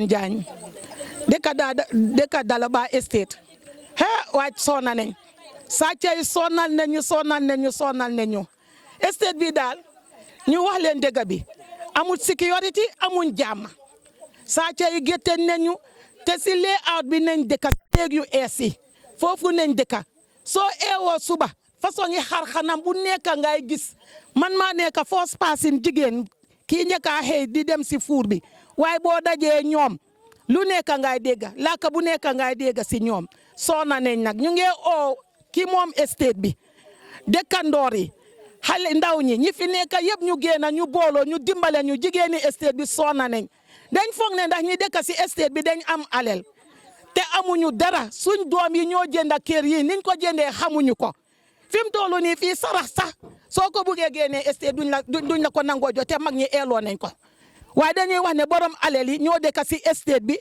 Jigéen Jaañ dëkk Dalaba estate waaj sonna nañ sàcca yi sonal nañu estate bi daal ñu wax leen dëgg bi amul sécurité amuñ jàmm sàcca yi gétteen nañu te si layout bi nañ dëkka teeg yu ees yi foofu nañ dëkka soo eewoo suba façon yi xar xanam bu nekk ngay gis man maa nekk first person jigéen kii njëkka xëy di dem si fuur bi waaye boo dajee ñoom lu nekk ngay dégg laaka bu nekk ngay dégg si ñoom soona nañ nag ñu ngi oo ki moom estate bi dëkkandoor yi xale ndaw ñi fi nekk yëpp ñu génn ñu booloo ñu dimbale ñu jigéeni estate bi soona nañ dañ foog ne ndax ñi dëkk si estate bi dañ am alal te amuñu dara suñ doom yi ñoo jënd kër yi niñ ko jëndee xamuñu ko fi mu toll nii fii sarax sax soo ko buggee génnee estate duñ la ko nangoo jox te mag ñi eeloo nañ ko waaye dañuy wax ne borom alal yi ñoo dëkk si estate bi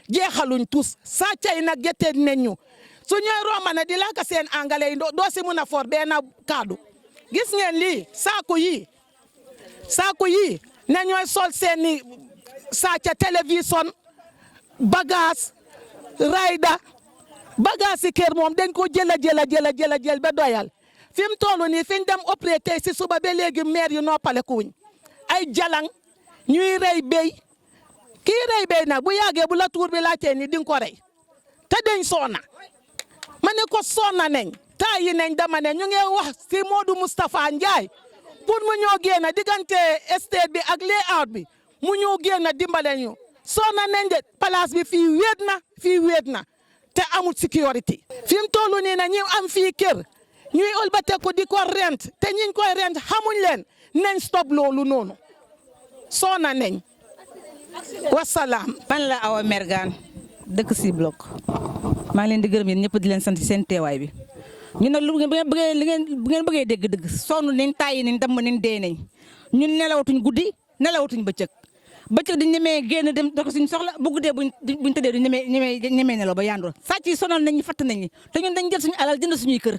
jeexaluñ tous sàcca yi nag gétteen nañ ñu su ñooy romba ne di laaka seen angale yi doo si mun a for benn kaddu gis ngeen lii saaku yi ne ñooy sol seeni sàcca télévision bagage rayda bagage si kër moom dañ ko jël ba doyal fi mu toll nii fi ñu dem opéré tey si suba ba léegi maire yu noppale kuñ ay jalang ñuy rey béy kii rey béy nag bu yàggee bu la tuur bi laajtee ni di nga ko rey te dañ soona ma ne ko soona nañ taa yi nañ dama ne ñu ngi wax si Modou Moustapha Ndiaye pour mu ñoo génn diggante estate bi ak layout bi mu ñoo génn dimbale ñu soona nañ de place bi fii wéet na te amul sécurité fi mu toll nii na ñi am fii kër ñuy ëlbateeku di ko rent te ñiñ koy rent xamuñ leen nañ stop loolu noonu soona nañ wasalaam. man la Awa Mergane dëkk si bloc maa ngi leen di gërëm yéen ñëpp di leen sant seen teewaay bi ñu nag lu ngeen bëggee dégg-dëgg sonn nañ tàyyi nañ damm nañ dee nañ ñun nelawatuñ guddi nelawatuñ bëccëg dañ ñemee génn dem dox suñu soxla bu guddee buñ tëddee duñ ñemee nelaw ba yandoor sàcc yi sonal nañ ñu fatt nañ ñi te ñun dañ jël suñu alal jënd suñuy kër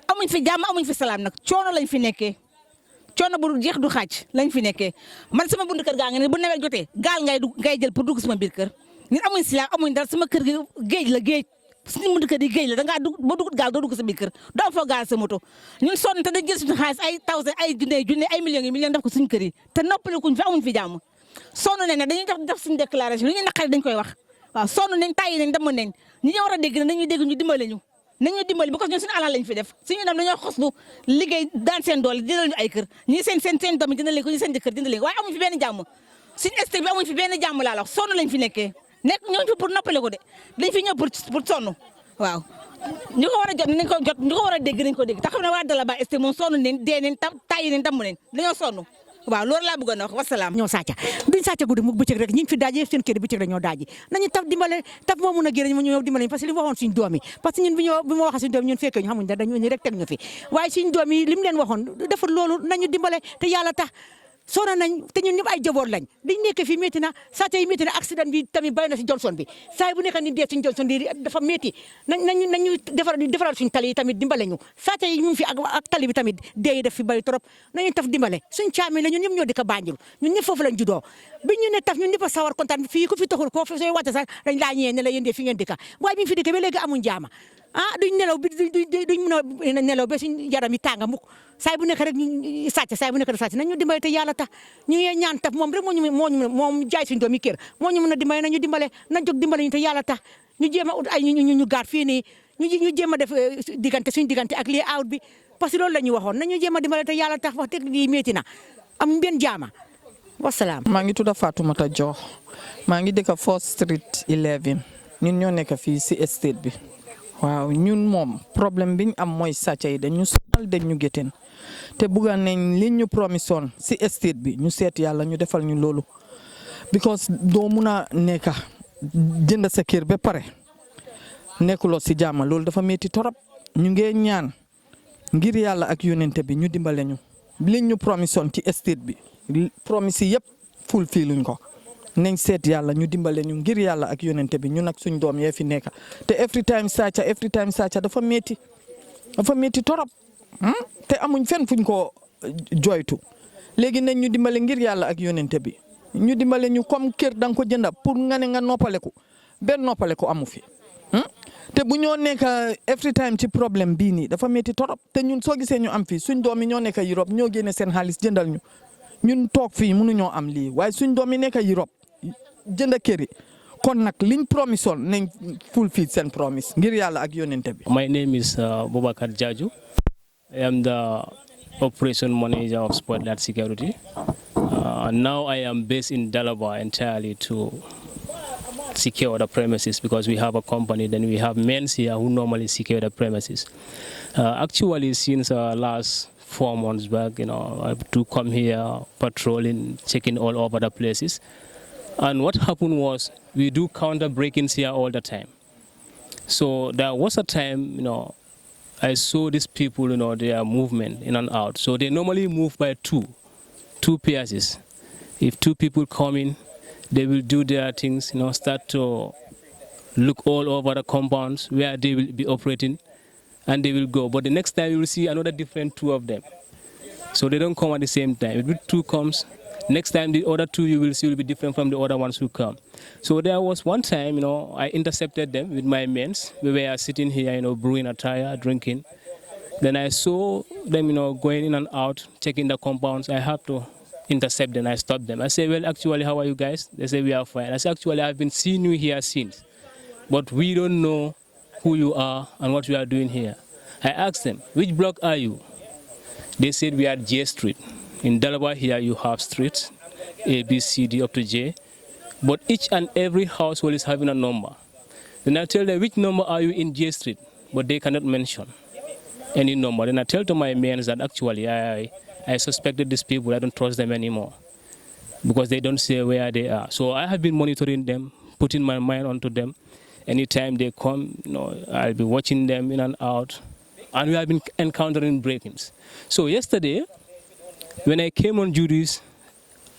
amuñ fi jàmm amuñ fi salaam nag coono lañ fi nekkee coono bu jeex du xaaj lañ fi nekkee man sama buntu kër gaa nga ne bu nawet jotee gaal ngay jël pour dugg sama biir kër ñun amuñ silaam amuñ dara sama kër gi géej suñu buntu kër yi géej la dangaa dugg boo dugg gaal doo dugg sa biir kër doo am foo gaal sa moto ñun sonn te dañ jël suñu xaalis ay thousand ay junne ay millions def ko suñu kër yi te noppalikuñ fi amuñ fi jàmm sonn nañ ne dañuy def suñu déclaration li ñu naqari dañ koy wax waaw sonn nañ tàyyi nañ dama nañ ñi ñoo war a dégg ne nañuy dégg ñu dimbale ñu nañu dimbali parce que ñun suñu alal lañ fi def suñu dem dañoo xoslu liggéey daan seen doole jëlal ñu ay kër ñii seen doom yi dina leen ko ñi seen jëkkër dina leen ko waaye amuñ fi benn jàmm suñu estate bi amuñ fi benn jàmm laa la wax sonn lañ fi nekkee ñooñu fi pour noppale ko de dañ fi ñëw pour sonn waaw ñu ko war a jot nañ ko jot ñu ko war a dégg nañ ko dégg te xam ne waa Dalaba estate moom sonn nañ dee nañ tàyyi nañ damm nañ dañoo sonn waaw loolu laa bëggoon a wax wasalaam. ñoo sàcca duñ sàcca guddi mu bëccëg rek ñi ngi fi daaje seen kër bëccëg rek ñoo daaji nañu taf dimbale taf moo mun a génn ñu ñëw dimbale parce que li mu waxoon suñu doom yi parce que ñun bi ma waxee suñu doom yi ñun fekkee ñu xamuñ dara dañu ni rek teg ñu fi waaye suñu doom yi li mu leen waxoon defal loolu nañu dimbale te yàlla tax soona nañ te ñun ñëpp ay jaboot lañ liñ nekk fii métti na sàcca yi métti na accident bi tamit bari na si Johnson bi saa bu nekk ni dee suñu Johnson bi dafa métti nañu defaral suñu tali yi tamit dimbale ñu sàcca yi ñu fi ak tali bi tamit dee yi def fi bari trop nañu taf dimbale suñ caami la ñun ñëpp ñoo dëkk Banjul ñun ñëpp foofu lañ juddoo bi ñu ne taf ñun ñëpp a sawar kontaan fii ku fi taxul ko sooy wàtte sax dañ laa ñëwee ne la yéen de fi ngeen dëkk waaye bi ñu fi dëkk ba léegi amuñ jaama duñ nelaw bi duñ mën a nelaw ba suñ yaram yi tànga mukk saay bu nekk rek ñu sàcc saay bu nekk rek sàcc nañu dimbale te yàlla tax ñu ngi ñaan taf moom rek moom jaay suñu doomi kër moo ñu mën a dimbale nañu dimbale nañ jóg dimbale ñu te yàlla tax ñu jéem a ut ay ñu gaar fii nii ñu jéem a def diggante suñu diggante ak lii out bi parce que loolu la ñu waxoon nañu jéem a dimbale te yàlla tax wax dëgg lii métti na am benn jaama wasalaam. maa ngi tudd Fatoumata Jox maa ngi dëkk 4th Street 11 ñun ñoo nekk fii si estate bi waaw ñun moom problème bi ñu am mooy sàcca yi dañu sonal dañ ñu gétteen te bugga nañ li ñu promisoon si estate bi ñu seet yàlla ñu defal ñu loolu because doo mun a nekka jënd sa kër ba pare nekkuloo si jàmm loolu dafa métti torop ñu ngee ñaan ngir yàlla ak yonente bi ñu dimbale ñu li ñu promisoon ci estate bi promise yi yëpp fulfiluñ ko nañ seet yàlla ñu dimbale ñu ngir yàlla ak yonente bi ñu nag suñ doom yee fi nekk te every time sàcca dafa métti torop te amuñ fenn fuñ ko joytu léegi nañ ñu dimbale ngir yàlla ak yonente bi ñu dimbale ñu comme kër da nga ko jënda pour nga ne nga noppaleku benn noppaleku amu fi te bu ñoo nekk every time ci problème bii nii dafa métti torop te ñun soo gisee ñu am fii suñ doom yi ñoo nekk Europe ñoo génne seen xaalis jëndal ñu ñun toog fii mënuñoo am lii waaye suñ doom yi nekk Europe jënd kër yi kon nag liñ promisoon nañ fulfill seen promise ngir yàlla ak yonente bi. My name is Boubacar Jaju. I am the operation manager of Spotlight Security. Now I am based in Dalaba entirely to secure the premises because we have a company. Then we have men here who normally secure the premises. Actually, since last 4 months back, I do come here patrolling, checking all over the places. And what happened was we do counter break-ins here all the time. So there was a time, I saw these people, their movement in and out. So they normally move by two pairs. If 2 people come in, they will do their things, start to look all over the compounds where they will be operating, and they will go. But the next time you will see another different 2 of them. So they don't come at the same time. If 2 comes, next time the other 2 you will see will be different from the other ones who come. So there was one time, I intercepted them with my men. We were sitting here, brewing a tire, drinking. Then I saw them, going in and out, checking the compounds. I had to intercept them. I stopped them. I said, well, actually, how are you guys? They say, we are fine. I said, actually, I've been seeing you here since, but we don't know who you are and what you are doing here. I asked them, which block are you? They said, we are at J Street. In Dalaba here, you have streets, A, B, C, D, up to J. But each and every household is having a number. Then I tell them, which number are you in J Street? But they cannot mention any number. Then I tell to my men that actually I suspected these people. I don't trust them anymore because they don't say where they are. So I have been monitoring them, putting my mind onto them. Anytime they come, I'll be watching them in and out. And we have been encountering break-ins. So yesterday, when I came on duties,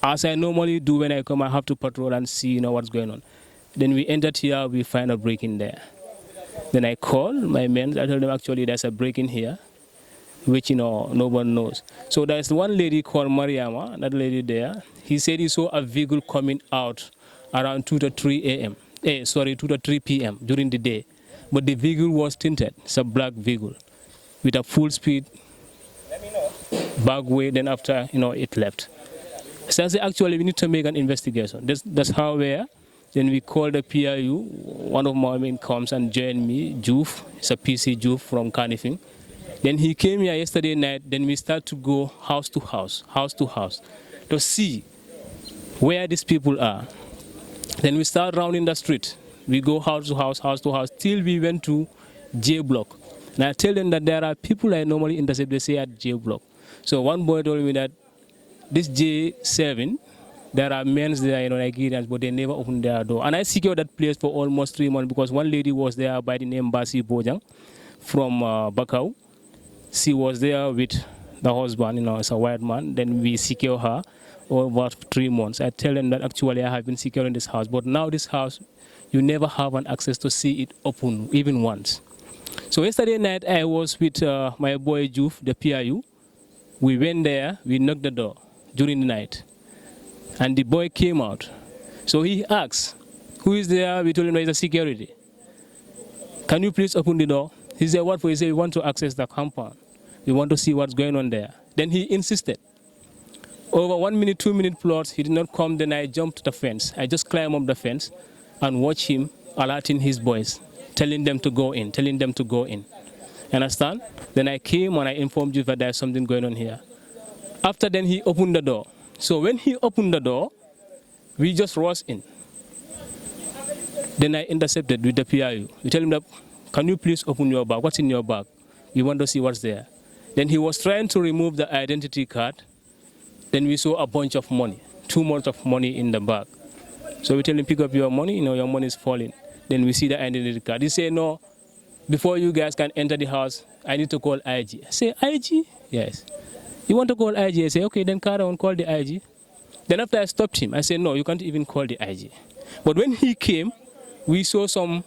as I normally do when I come, I have to patrol and see what's going on. Then we entered here, we find a break-in there. Then I call my men, I tell them actually there's a break-in here, which no one knows. So there's one lady called Mariama, that lady there. He said he saw a vehicle coming out around 2 to 3 a.m. 2 to 3 p.m. during the day. But the vehicle was tinted. It's a black vehicle with a full speed back way. Then after, it left. So I said, actually, we need to make an investigation. That's how we are. Then we called the PIU. One of my men comes and joined me, Juf. It's a PC Juf from Carnifing. Then he came here yesterday night. Then we start to go house to house to see where these people are. Then we start rounding the street. We go house to house, till we went to J Block. And I tell them that there are people I normally intercept, they say at J Block. So one boy told me that this J7, there are men there, Nigerians, but they never open their door. And I secured that place for almost 3 months because one lady was there by the name Basi Bojang from Bakau. She was there with the husband, as a white man. Then we secure her over 3 months. I tell them that actually I have been securing this house, but now this house, you never have an access to see it open even once. So yesterday night I was with my boy Juf, the PIU. We went there, we knocked the door during the night, and the boy came out. So he asked, who is there? We told him there is a security. Can you please open the door? He said, what for? He said, we want to access the compound. We want to see what's going on there. Then he insisted. Over 1 minute, 2 minute plots, he did not come. Then I jumped the fence. I just climbed up the fence and watched him alerting his boys, telling them to go in, Understand? Then I came and I informed you that there's something going on here. After then, he opened the door. So when he opened the door, we just rushed in. Then I intercepted with the PIU. We tell him that, can you please open your bag? What's in your bag? We want to see what's there. Then he was trying to remove the identity card. Then we saw a bunch of money, 2 months of money in the bag. So we tell him, pick up your money, your money is falling. Then we see the identity card. He said, no, before you guys can enter the house, I need to call IG. I say, IG? Yes. You want to call IG? I say, okay, then carry on, call the IG. Then after I stopped him, I said, no, you can't even call the IG. But when he came, we saw some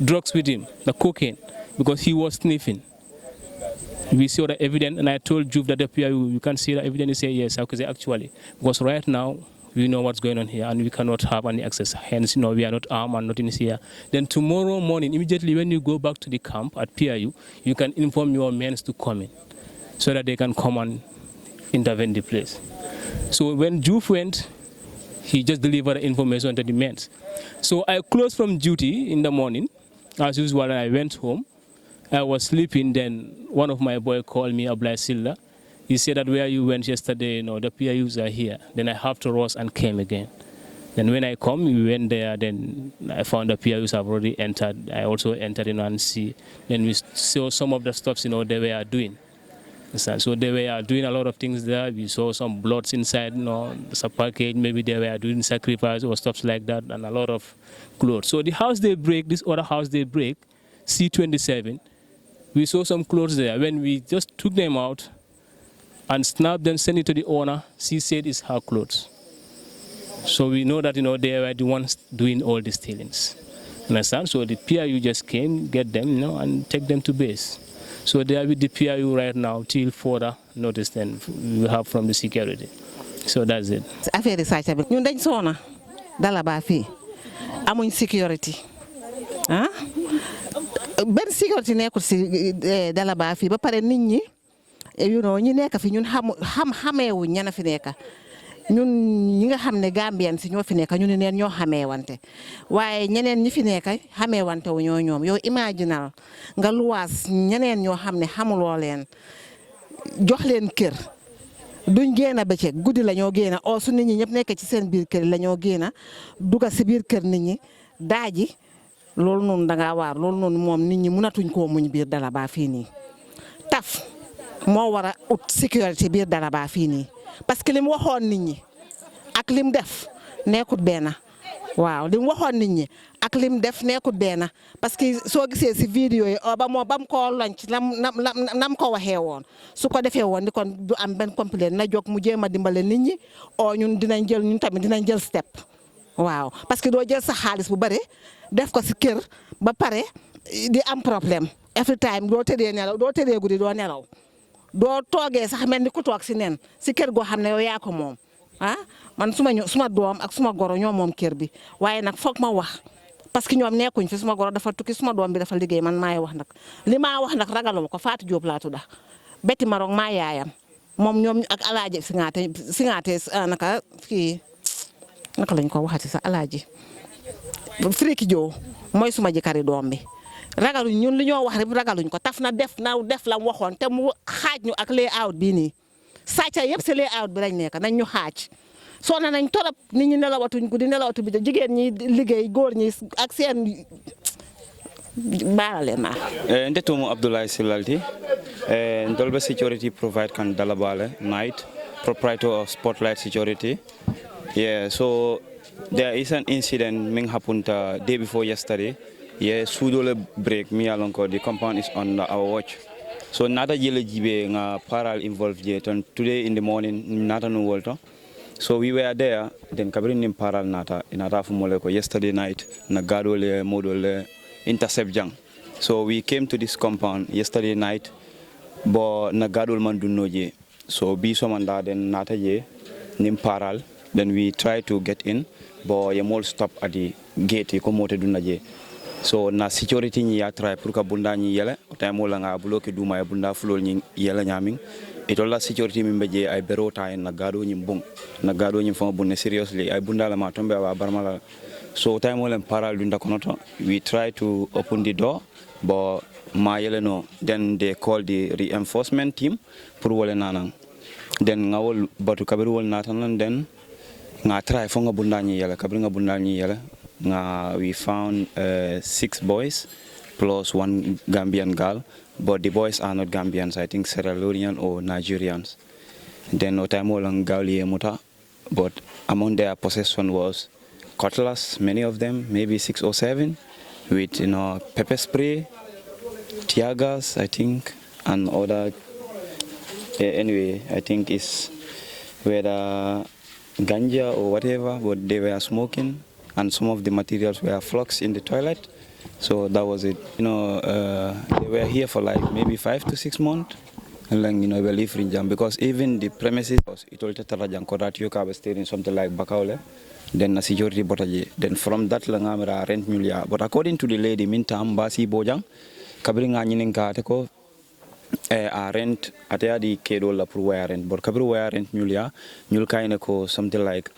drugs with him, the cocaine, because he was sniffing. We saw the evidence, and I told Juve that the PIU, you can see the evidence. He said, yes, I could say, actually. Because right now, we know what's going on here, and we cannot have any access. Hence, we are not armed and nothing is here. Then tomorrow morning, immediately when you go back to the camp at PIU, you can inform your men to come in, so that they can come and intervene the place. So when Juf went, he just delivered information to the men. So I closed from duty in the morning, as usual, and I went home. I was sleeping, then one of my boys called me, Ablai Silla. He said that where you went yesterday, the PIUs are here. Then I have to rush and came again. Then when I come, we went there, then I found the PIUs have already entered. I also entered in and see. Then we saw some of the stuff, they were doing. So they were doing a lot of things there. We saw some bloods inside, some package, maybe they were doing sacrifice or stuff like that, and a lot of clothes. So the house they break, this other house they break, C27, we saw some clothes there. When we just took them out and snapped them, sent it to the owner, she said it's her clothes. So we know that, they were the ones doing all the stealings. Understand? So the PIU just came, get them, and take them to base. So they are with the PIU right now till further notice then we have from the security. So that's it. Affaire sàcc bi ñun dañ soona Dalaba fii amuñ sécurité benn sécurité nekkul si Dalaba fii ba pare nit ñi ñi nekk fi ñun xameewuñ ñana fi nekk ñun ñi nga xam ne Gambien si ñoo fi nekk ñu ne neen ñoo xamee wante waaye ñeneen ñi fi nekk xamee wante wu ñoom yow imaginal nga luwaas ñeneen ñoo xam ne xamuloo leen jox leen kër duñ génn bëccëg guddi la ñoo génn oo su nit ñi ñëpp nekk ci seen biir kër la ñoo génn duga si biir kër nit ñi daaji loolu noonu dangaa waar loolu noonu moom nit ñi mënatuñ koo muñ biir Dalaba fii nii taf moo war a ut sécurité biir Dalaba fii nii parce que li mu waxoon nit ñi ak lim def nekkut benn waaw li mu waxoon nit ñi ak lim def nekkut benn parce que soo gisee si vidéo yi ba mu ko lonc nam ko waxee woon su ko defee woon di kon du am benn complaint na jóg mu jéem a dimbale nit ñi oo ñun tamit dinañ jël step waaw parce que doo jël sa xaalis bu bare def ko si kër ba pare di am problème every time doo tëddee guddi doo nelaw doo toogee sax mel ni ku toog si nen si kër goo xam ne yow yaa ko moom man suma doom ak suma goro ñoo moom kër bi waaye nag foog ma wax parce que ñoom nekkuñ fi suma goro dafa tukki suma doom bi dafa liggéey man maay wax nag li maa wax nag ragaluma ko Fatou Diop laa tudda Betty Marong maa yaayam moom ñoom ak alaaji singaate naka kii naka lañ ko waxati sax alaaji Friki Joo mooy suma jëkkëri doom bi ragaluñ ñun li ñoo wax rek ragaluñ ko taf na def la waxoon te mu xaaj ñu ak layout bii nii sàcca yëpp si layout bi lañ nekk nañ ñu xaaj soona nañ torop nit ñi nelawatuñ guddi nelawatu bi jigéen ñi liggéey góor ñi ak seen baarale ma ndetomo Abdoulaye Silalti Dolbe Security provide kan Dalabale night proprietor of Spotlight Security. Yeah, so there is an incident ming happened day before yesterday. Yeah, sudole break me along the compound is on our watch. So nada jele jibe nga paral involved yet and today in the morning nata no walto. So we were there then kabrin nim paral nata inata fumoleko yesterday night na gadole modole intercept jang. So we came to this compound yesterday night but na gadol man dunnoje. So bi somanda then nata je nim paral then we try to get in but yemol stop at the gate ko mote dunnaje. So na security ni ya try pour ka bunda ni yele time la nga bloqué duma ya bunda fulol ni yele nyaming itola security mi mbeje ay berota en na gado ni bung na gado ni fon bunne seriously ay bunda la ma tombe wa barmala so time wala paral dunda konoto we try to open the door but ma yele no then they call the reinforcement team pour wala nanang then ngawol batu kabiru wol natanan then nga try fo nga bunda ni yele kabri nga bunda ni yele we found 6 boys plus 1 Gambian girl, but the boys are not Gambians, I think Sierra Leonean or Nigerians. Then no time long Gauli Muta, but among their possession was cutlass, many of them, maybe 6 or 7, with pepper spray, tear gas, I think, and other. Anyway, I think it's whether ganja or whatever, but they were smoking. And some of the materials were flux in the toilet, so that was it. They were here for like maybe 5 to 6 months, lang we live in jam because even the premises it will tell jang ko that you can stay in something like Bakaule, then a security botaje, then from that langamera rent mulia. But according to the lady mintam basi bojang kabri nga nyinin ka te ko a rent atea di kedo la pour wire rent but kabri wire rent mulia nyul kayne ko something like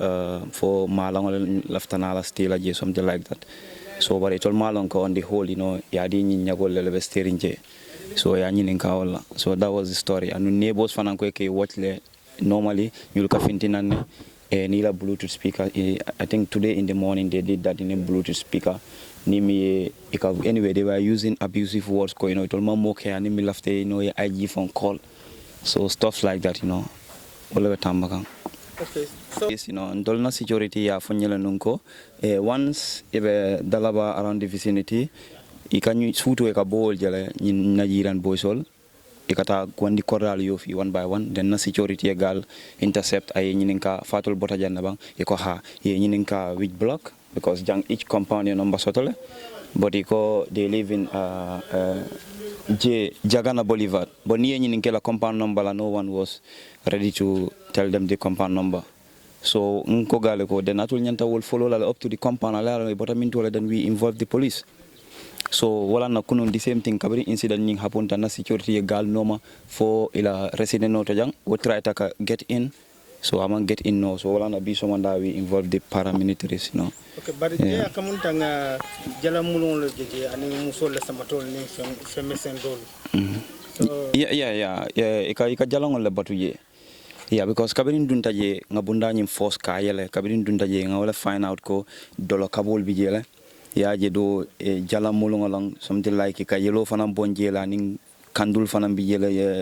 for malong laftanala stila je something like that. So but it all malong ko on the whole ya di nyagol le steering je. So ya nyinin ka wala. So that was the story. And neighbors fanan ko ke watch le normally nyul ka fintinane nila Bluetooth speaker. I think today in the morning they did that in a Bluetooth speaker. Anyway, they were using abusive words. It all mock here. Nimi lafte IG phone call. So stuff like that. All over Tambakan. Okay. So Ndolna security ya fonyela nunko. Once ebe Dalaba around the vicinity, ikanyu sutu eka bol jale Nigerian boys all. Ikata kwandi koral yofi one by one. Then na security gal intercept ay nyininka fatul botajan na bang. Iko ha ye nyininka which block because each compound number sotole. But they live in Jagana Boulevard. But near nyininka compound number la no one was ready to tell them the compound number. So nko gale ko then atul nyanta will follow up to the compound ala but I mean to then we involve the police. So wala na kunun the same thing kabri incident ning happen na security gal noma for ila resident no tajang we try to get in. So among get in no so wala na be someone that we involve the paramilitaries Okay, but yeah kamunta nga jala mulong lo jeje ani musol la samatol ni femesen dol. So yeah ika jalong la batuye. Yeah, because kabirin dunta je ngabunda nyim force ka yele kabirin dunta je ngawala find out ko dolo kabol bi jele. Ya je do jala mulong something like ka yelo fanam bonjela ning kandul fanam bi jele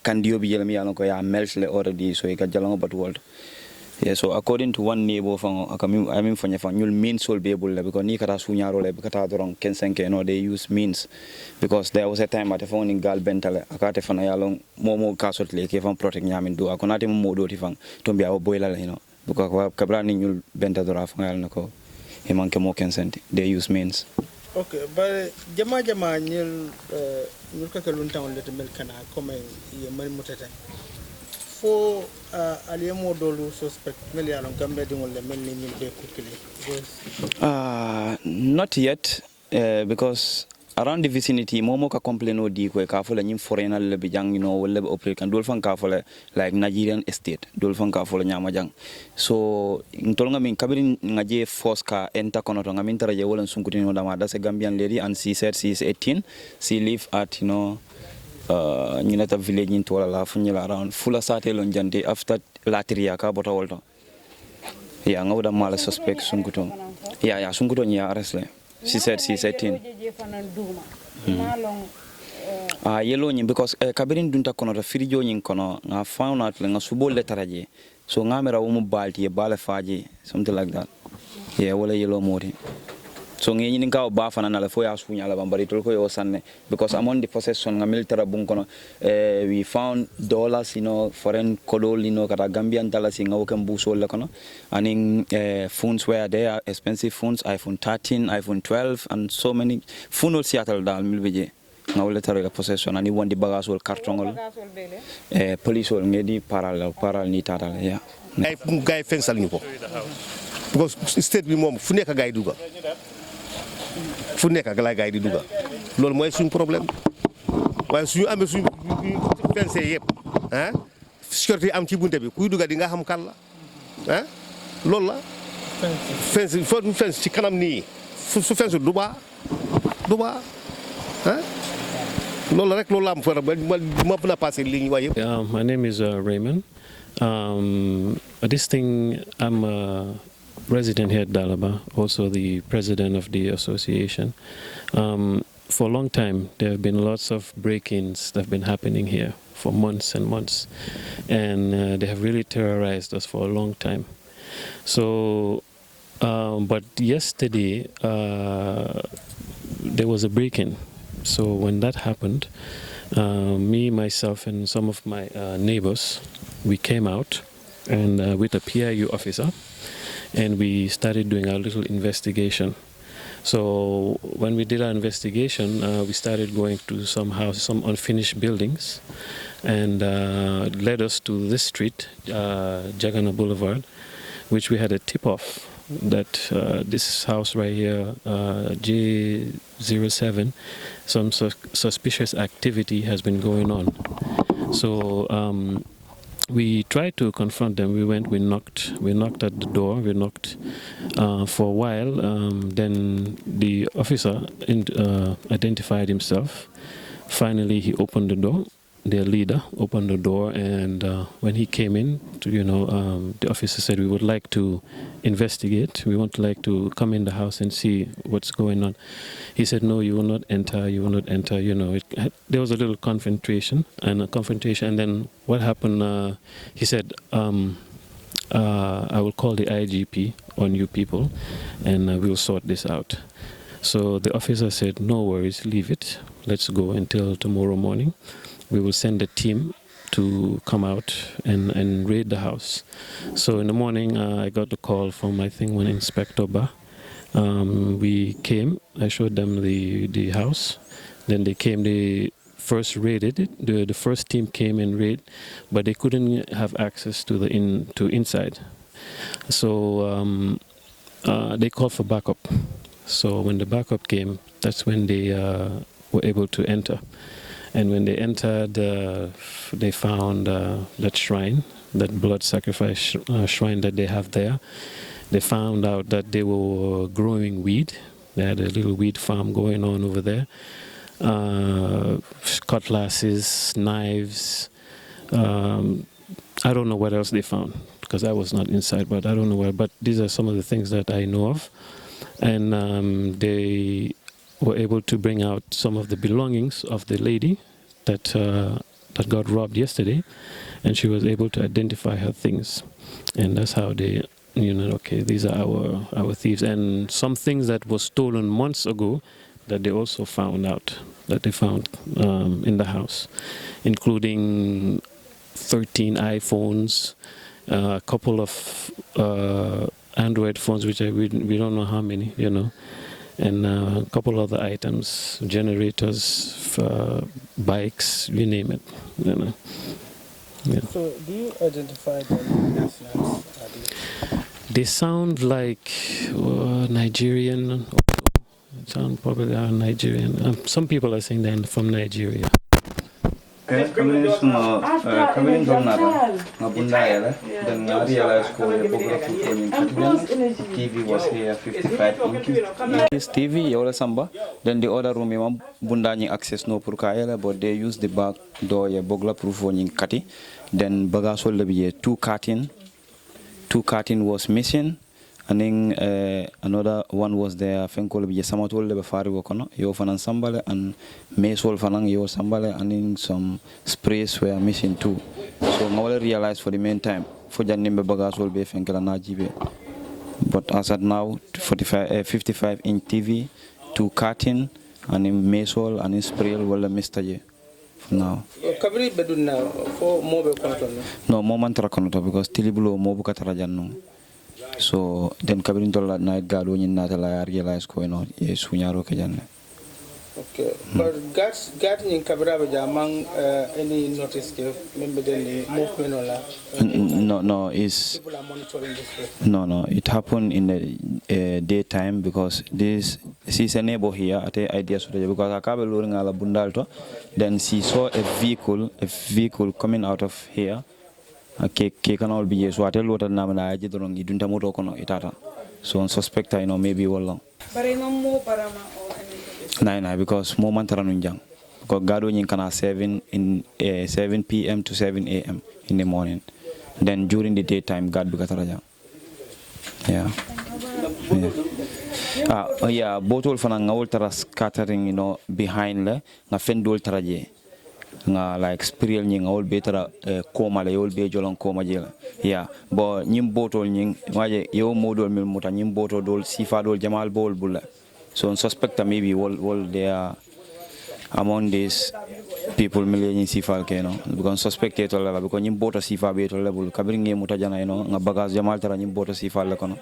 kandio bi jele mi yalon ko ya melts le already so ka jalong but world. Yeah, so according to one neighbor from I mean fanya fan you'll mean soul be able because ni kata sunyaro le kata dorong kensenke they use means because there was a time at the phone in gal bentale akate fana yalong momo kasot le ke fan protect nyamin do akonati mo do ti fan to be awo boyla because kabra ni ñul benta dora fa yalon ko e manke mo consent they use means. Okay, but jama ñul ka kalun tan le mel kana comme ye mal mutata fo aliemo dolu suspect mel yalon gambe dingol le mel ni ñul be kukile not yet because around the vicinity momo ka complain odi ko ka fola nyim foreigner le bi jang wala be operate kan dol fan ka fola like Nigerian estate dol fan ka fola nyama jang so ntol nga min kabiri ngaje force ka enta kono to ngamin tara je wala sunkuti no dama da se Gambian lady and she said she is 18 she live at Nata village in Tola la funyala around Fula Sate Lonjante after Latria ka bota wolto yeah ngawda mala suspect sunkuto yeah sunkuto nya arrest she said she's 18 yellow nyi because kabirin dunta kono to firijo nyin kono nga found out nga subol le taraje so ngamera wo mu balti e bala faji something like that yeah wala yellow mori so ngi ni ka ba fana na la fo ya sunya la bambari tol ko yo sanne because among the possession nga military bun kono we found dollars foreign kodol kata Gambian dollars nga wokem busol la kono and phones were there expensive phones iPhone 13 iPhone 12 and so many phone Seattle dal milbeje nga wala tara la possession ani wondi bagage wol carton wol police wol ngedi paral ni tata ya gay fensal ñu ko because state bi mom fu nek gay duga fu nek ak la gay di duga lool moy suñu problème waye suñu amé suñu fensé yépp sécurité am ci bunté bi kuy duga di nga xam kan la lool la fence fo fence ci kanam ni su fence du ba lool rek lool la am fa ma na passer ligne waye my name is Raymond. This thing, I'm a resident here at Dalaba, also the president of the association. For a long time, there have been lots of break-ins that have been happening here for months and months. And they have really terrorized us for a long time. So, but yesterday, there was a break-in. So when that happened, me, myself, and some of my neighbors, we came out and with a PIU officer, and we started doing our little investigation. So when we did our investigation, we started going to some houses, some unfinished buildings, and led us to this street, Jagana Boulevard, which we had a tip-off that this house right here, J07, some suspicious activity has been going on. So we tried to confront them. We knocked at the door. We knocked for a while. Then the officer identified himself. Finally, he opened the door. Their leader opened the door, and when he came in, the officer said, "We would like to investigate. We would like to come in the house and see what's going on." He said, "No, you will not enter. You will not enter." There was a little confrontation, and then what happened? He said, "I will call the IGP on you people, and we will sort this out." So the officer said, "No worries, leave it. Let's go until tomorrow morning. We will send a team to come out and raid the house." So in the morning, I got the call from, I think, one Inspector Ba. We came, I showed them the house. Then they came, they first raided it. The first team came and raided, but they couldn't have access to inside. So they called for backup. So when the backup came, that's when they were able to enter. And when they entered, they found that shrine, that blood sacrifice shrine that they have there. They found out that they were growing weed. They had a little weed farm going on over there. Cutlasses, knives. I don't know what else they found, because I was not inside, but I don't know where. But these are some of the things that I know of. And they were able to bring out some of the belongings of the lady that got robbed yesterday, and she was able to identify her things, and that's how they, okay, these are our thieves. And some things that were stolen months ago that they also found out, that they found in the house, including 13 iPhones, a couple of Android phones, which we don't know how many, and a couple other items, generators, bikes, you name it. Yeah. So do you identify the nationals? They sound like Nigerian. Sound probably are Nigerian. Some people are saying they're from Nigeria. Coming TV was here 55 inches. This TV yola samba. Then the other room yama bunda ni access no pour kaela, but they use the back door ya bogla proof ni kati. Then bagasol lebi two carton was missing. And then another one was there. Fenkol be samatol lebe fari wokono. Yo fanan sambale and mesol fanan yo sambale, and then some sprays were missing too. So I realized for the meantime for janimbe bagasol be fenkela na jibe. But as at now, 55-inch TV, 2 carton, and in mesol and in spray wala mistaje. For now. Kabri beduna for mobile control. No, moment rakonoto because tilibulo mobu katarajanno. So then Kabrin told night guard when you not realize going on. Yes, we are okay. Okay, but guards in Kabra among any notice member the movement or la? No, it's people are monitoring this way. No, it happened in the daytime because she's a neighbor here at the idea because I kabel luring ala bundalto. Then she saw a vehicle coming out of here. Can all be so I tell what na na aje dorong idunta moto kono itata. So on suspect maybe wala. But no more parama or anything. Nah, because moment ranunjang. Because gado nyin kana 7 p.m. to 7 a.m. in the morning. Then during the daytime God bukataraja. Yeah. Yeah, botol fana ngawol tara scattering behind le nga fendol taraje. Nga like spiral nying all better koma la yol be jolon koma jela yeah bo nyim botol nying waje yo modol mil muta nyim botol dol sifa dol jamal bol bulla so on suspect maybe all they are among these people million sifa keno because suspect to la because nyim botol sifa be to level kabri nge muta jana nga bagage jamal tara nyim botol sifa la kono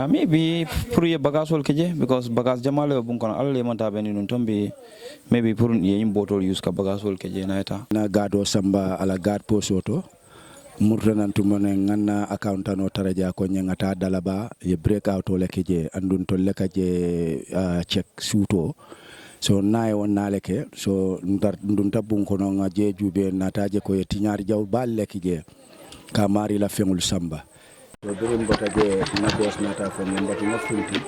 maybe pour ye bagage wol keje because bagage jamal bun kono alle manta ben nun tombe maybe pour ye botol use ka bagasol ke je naita na gado samba ala gad posoto murtanantu mone nganna accountano taraja ko nyangata dalaba ye break out le keje andun to le kaje check suto so naye won naleke so ndun tabun ko no ngaje jube nataje ko ye tinyar jaw balle keje ka mari la fengul samba so birim botaje na boss nata fo nyambati na funti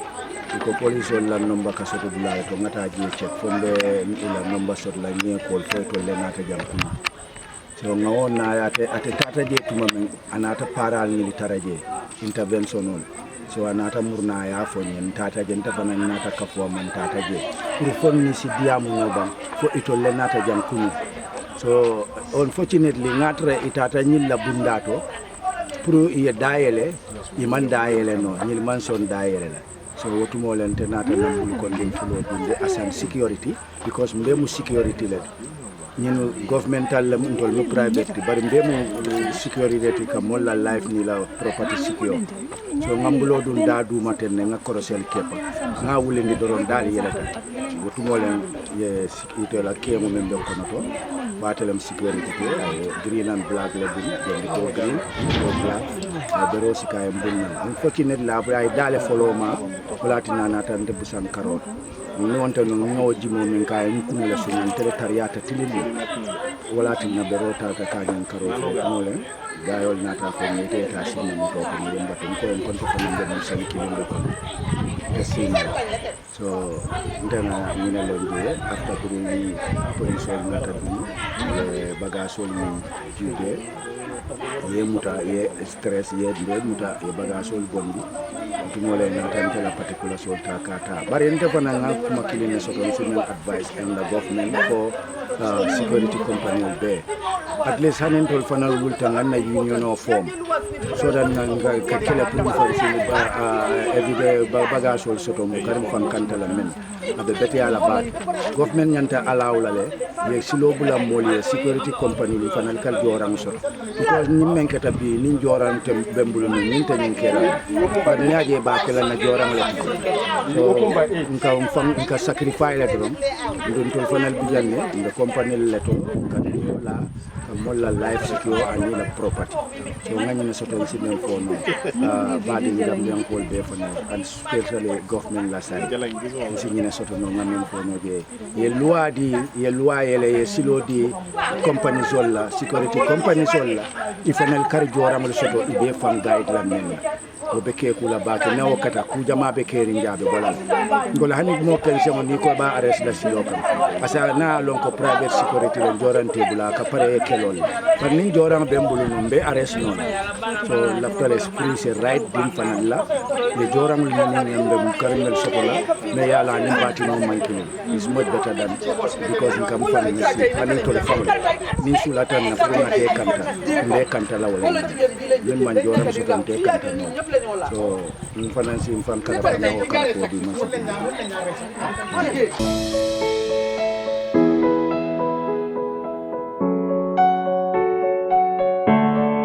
ko police on la nomba ka soto dula to ngata je check fombe ila nomba sot la nye ko to le nata jam so ngawona ate tata je tuma men anata paral ni taraje intervention on so anata murna ya fo nyen tata je ntafana nata kafo man tata je pour fonni si diamu ngoba fo ito le nata jam kunu so unfortunately ngatre itata nyilla bundato pour ye dayele iman dayele no nyil man son dayele la so wotumo len te nata nambul kon den fulo dunde asan security because mbemu security le ñino governmental la mun tol mu private bari mbemu security ka molla life ni la property secure so ngambulo dun da du maten nga korosel kepa nga wule ndi doron dal yelata wotumo len ye security la kemo men do kono to batelam security ko green and black la dum ko green ko black bero sikay mbunna on fokine la ay dale foloma platina na tan de busan karot ni wonta no ngawo jimo min kay ni kumula sunan territoriata tilili wala tin na bero ta ka kanyan karot no le gayol nata ko ni te ta sinna mo ko ni yamba tin ko kon to ko ngam sani kilinde ko tesina so ndana ni na londe after buri police nata dum bagasol ni jude ye muta ye stress ye dire muta ye bagasol bondi tumole na tante la particular sol ta kata bari nte fana nga kuma kilene so ko advice and the government for security company be at least hanen tol fana wulta nganna union of form so that nga ka kila pour for ba everyday bagasol so to mo karim fan kantala men abe beti ala ba government nyanta alawla le ye silo bula moli security company ni fanal kal joram so because ni men kata bi ni joram tem bembulu ni tan ni kera ba nyaaje ba kala na joram le so nka sacrifice le drum ndon tol fanal bi janne the company le to kan la molla life secure and la property so ngani na soto ci men ko no ba di dam yang ko be fana and especially government la side ci ni na soto no ngam ko no je ye loi ele ye silo di company zolla security company zolla ifanal kar joram le soto be fam guide la men o be ke kula ba ke nawo kata ku jama be ke rinjabe bolal ngola hani mo pension ni ko ba arrest la silo kan asa na lon ko private security le jorante bula ka pare kelol par ni joram be mbulu no be arrest non so l'after esprit c'est right din fanalla le joram ni ni ngam karmel sokola me yala ni bati no manki is much better than because in kam fan ni ani to le family ni sulatan na funa te kanta la wala ni man joram so kan te kanta no so in finance in fan kala na ko di man